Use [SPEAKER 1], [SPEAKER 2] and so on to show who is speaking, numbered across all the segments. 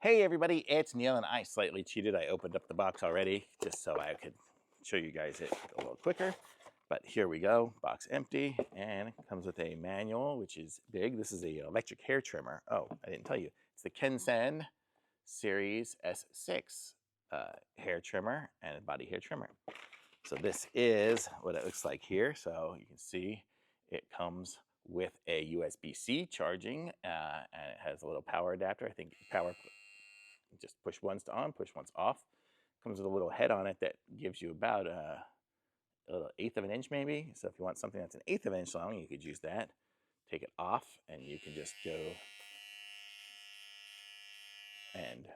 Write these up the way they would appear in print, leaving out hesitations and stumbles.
[SPEAKER 1] Hey everybody, it's Neil and I slightly cheated. I opened up the box already just so I could show you guys it a little quicker. But here we go, box empty, and it comes with a manual, which is big. This is a electric hair trimmer. Oh, I didn't tell you. It's the Kensen Series S6 hair trimmer and body hair trimmer. So this is what it looks like here. So you can see it comes with a USB-C charging, and it has a little power adapter. I think power, just push once to on, push once off. Comes with a little head on it that gives you about a little eighth of an inch maybe. So if you want something that's an eighth of an inch long, you could use that. Take it off and you can just go and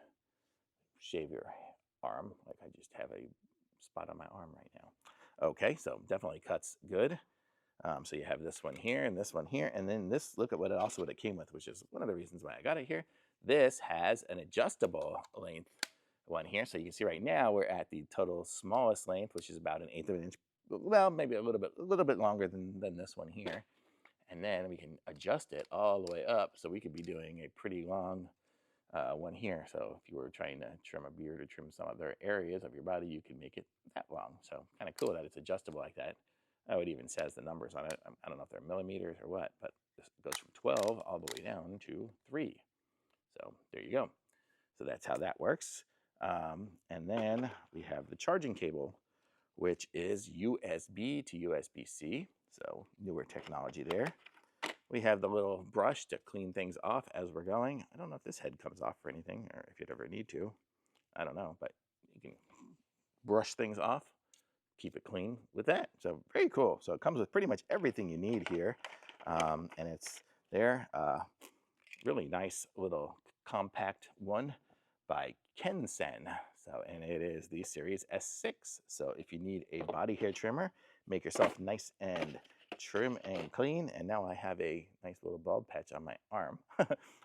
[SPEAKER 1] shave your arm. Like I just have a spot on my arm right now. Okay, so definitely cuts good. So you have this one here and this one here, and then this, look at what it came with, which is one of the reasons why I got it here. This has an adjustable length one here. So you can see right now we're at the total smallest length, which is about an eighth of an inch. Well, maybe a little bit longer than this one here. And then we can adjust it all the way up. So we could be doing a pretty long one here. So if you were trying to trim a beard or trim some other areas of your body, you can make it that long. So kind of cool that it's adjustable like that. Oh, it even says the numbers on it. I don't know if they're millimeters or what, but this goes from 12 all the way down to 3. So there you go. So that's how that works. And then we have the charging cable, which is USB to USB-C. So newer technology there. We have the little brush to clean things off as we're going. I don't know if this head comes off or anything, or if you'd ever need to. I don't know, but you can brush things off, keep it clean with that. So very cool. So it comes with pretty much everything you need here. And it's there. Really nice little compact one by Kensen. So, and it is the Series S6. So if you need a body hair trimmer, make yourself nice and trim and clean. And now I have a nice little bald patch on my arm.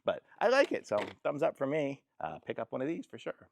[SPEAKER 1] But I like it. So thumbs up for me. Pick up one of these for sure.